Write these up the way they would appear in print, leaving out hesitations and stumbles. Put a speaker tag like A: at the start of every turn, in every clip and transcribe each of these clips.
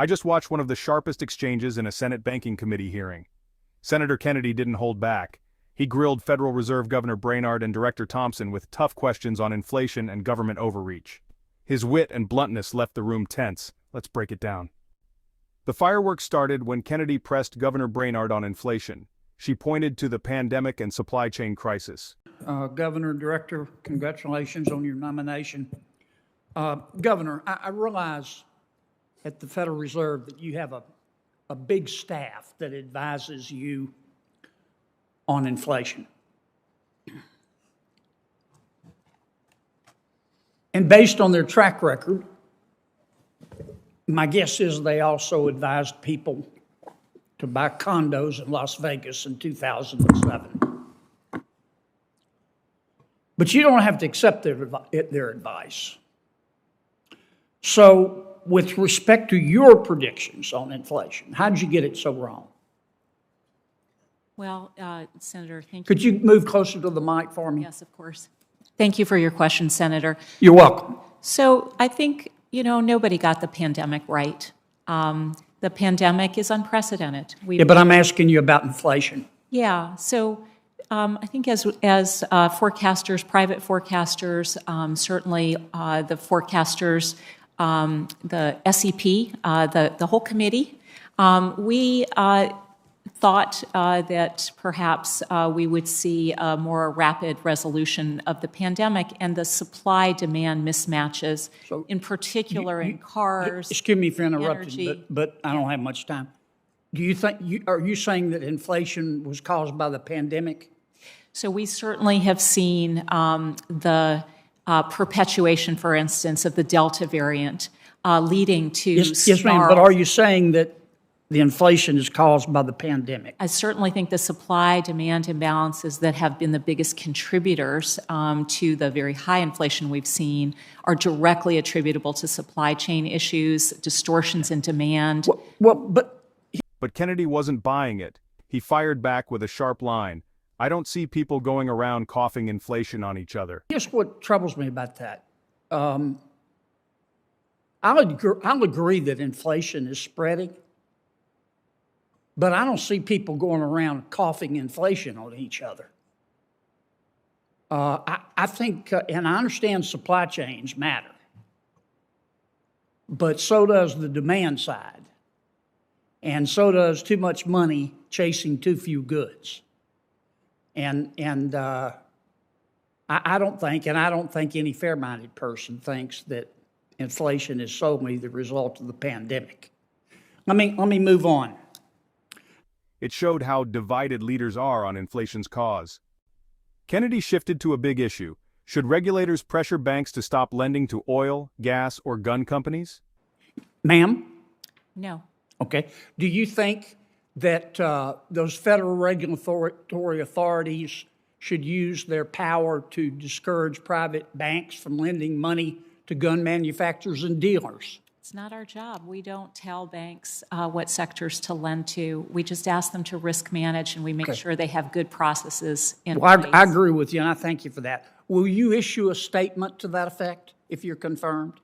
A: I just watched one of the sharpest exchanges in a Senate Banking Committee hearing. Senator Kennedy didn't hold back. He grilled Federal Reserve Governor Brainard and Director Thompson with tough questions on inflation and government overreach. His wit and bluntness left the room tense. Let's break it down. The fireworks started when Kennedy pressed Governor Brainard on inflation. She pointed to the pandemic and supply chain crisis.
B: Governor, Director, congratulations on your nomination. Governor, I realize at the Federal Reserve that you have a big staff that advises you on inflation. And based on their track record, my guess is they also advised people to buy condos in Las Vegas in 2007. But you don't have to accept their advice. So, with respect to your predictions on inflation, how did you get it so wrong?
C: Well, Senator, thank you.
B: Could you move closer to the mic for me?
C: Yes, of course. Thank you for your question, Senator.
B: You're welcome.
C: So I think, nobody got the pandemic right. The pandemic is unprecedented.
B: Yeah, but I'm asking you about inflation.
C: Yeah, so I think as forecasters, private forecasters, certainly the forecasters, the SEP, the whole committee, we thought that perhaps we would see a more rapid resolution of the pandemic and the supply-demand mismatches,
B: So
C: in particular in cars.
B: Excuse me for interrupting,
C: energy.
B: but I don't have much time. Do you think, are you saying that inflation was caused by the pandemic?
C: So we certainly have seen the perpetuation, for instance, of the Delta variant leading to
B: Yes, ma'am, but are you saying that the inflation is caused by the pandemic?
C: I certainly think the supply-demand imbalances that have been the biggest contributors to the very high inflation we've seen are directly attributable to supply chain issues, distortions in demand.
A: But Kennedy wasn't buying it. He fired back with a sharp line. I don't see people going around coughing inflation on each other.
B: Here's what troubles me about that. I'll agree that inflation is spreading, but I don't see people going around coughing inflation on each other. I think, and I understand supply chains matter, but so does the demand side, and so does too much money chasing too few goods. And I don't think, and I don't think any fair-minded person thinks that inflation is solely the result of the pandemic. Let me move on.
A: It showed how divided leaders are on inflation's cause. Kennedy shifted to a big issue. Should regulators pressure banks to stop lending to oil, gas, or gun companies?
B: Ma'am?
C: No.
B: Okay. Do you think that those federal regulatory authorities should use their power to discourage private banks from lending money to gun manufacturers and dealers?
C: It's not our job. We don't tell banks what sectors to lend to. We just ask them to risk manage, and we make sure they have good processes in place.
B: I agree with you, and I thank you for that. Will you issue a statement to that effect if you're confirmed?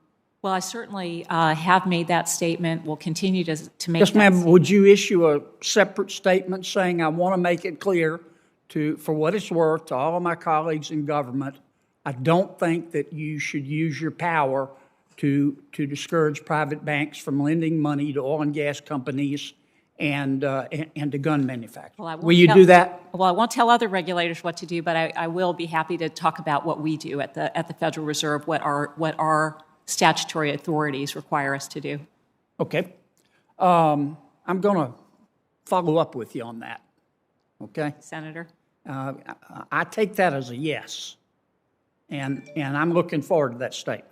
C: Well, I certainly have made that statement. We'll continue to make
B: Yes,
C: that
B: ma'am.
C: statement.
B: Would you issue a separate statement saying, I want to make it clear for what it's worth to all of my colleagues in government, I don't think that you should use your power to discourage private banks from lending money to oil and gas companies and to gun manufacturers.
C: Well,
B: will you do that?
C: Well, I won't tell other regulators what to do, but I will be happy to talk about what we do at the Federal Reserve, what our statutory authorities require us to do.
B: Okay. I'm going to follow up with you on that. Okay?
C: Senator?
B: I take that as a yes, and I'm looking forward to that statement.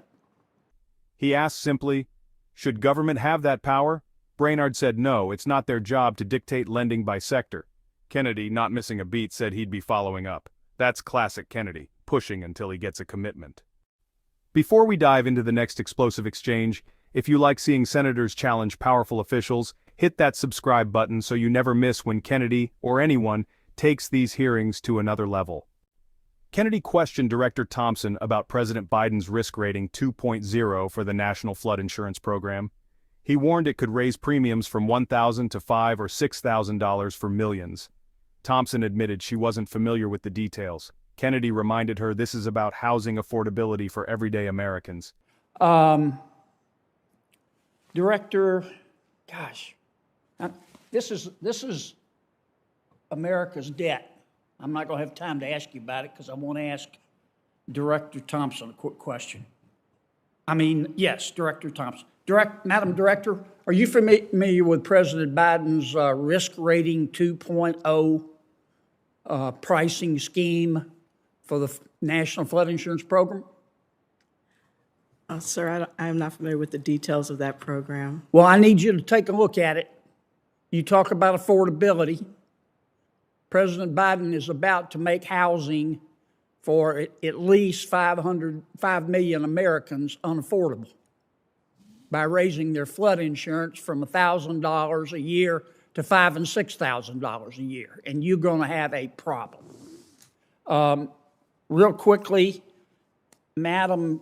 A: He asked simply, should government have that power? Brainard said no, it's not their job to dictate lending by sector. Kennedy, not missing a beat, said he'd be following up. That's classic Kennedy, pushing until he gets a commitment. Before we dive into the next explosive exchange, if you like seeing senators challenge powerful officials, hit that subscribe button so you never miss when Kennedy, or anyone, takes these hearings to another level. Kennedy questioned Director Thompson about President Biden's risk rating 2.0 for the National Flood Insurance Program. He warned it could raise premiums from $1,000 to $5,000 or $6,000 for millions. Thompson admitted she wasn't familiar with the details. Kennedy reminded her this is about housing affordability for everyday Americans.
B: Director, gosh, this is America's debt. I'm not going to have time to ask you about it because I want to ask Director Thompson a quick question. Yes, Director Thompson. Madam Director, are you familiar with President Biden's risk rating 2.0 pricing scheme for the National Flood Insurance Program?
D: Sir, I'm not familiar with the details of that program.
B: Well, I need you to take a look at it. You talk about affordability. President Biden is about to make housing for at least 5 million Americans unaffordable by raising their flood insurance from $1,000 a year to $5,000 and $6,000 a year, and you're going to have a problem. Real quickly, Madam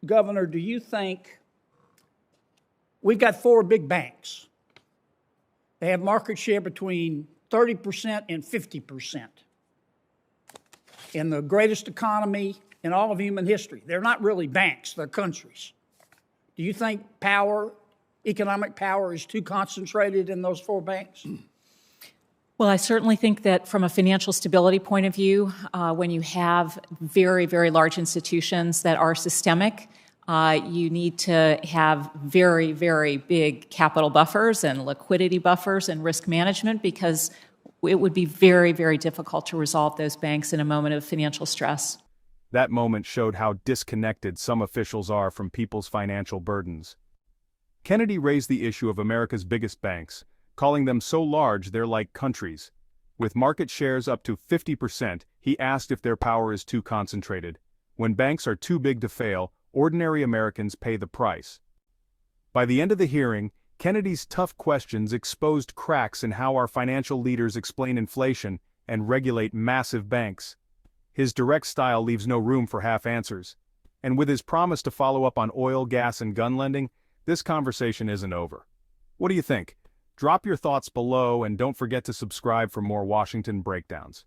B: Governor, do you think we've got 4 big banks? They have market share between 30% and 50% in the greatest economy in all of human history. They're not really banks, they're countries. Do you think economic power is too concentrated in those 4 banks?
C: Well, I certainly think that from a financial stability point of view, when you have very, very large institutions that are systemic, you need to have very, very big capital buffers and liquidity buffers and risk management, because it would be very, very difficult to resolve those banks in a moment of financial stress.
A: That moment showed how disconnected some officials are from people's financial burdens. Kennedy raised the issue of America's biggest banks, calling them so large they're like countries. With market shares up to 50%, he asked if their power is too concentrated. When banks are too big to fail, ordinary Americans pay the price. By the end of the hearing, Kennedy's tough questions exposed cracks in how our financial leaders explain inflation and regulate massive banks. His direct style leaves no room for half answers. And with his promise to follow up on oil, gas, and gun lending, this conversation isn't over. What do you think? Drop your thoughts below and don't forget to subscribe for more Washington breakdowns.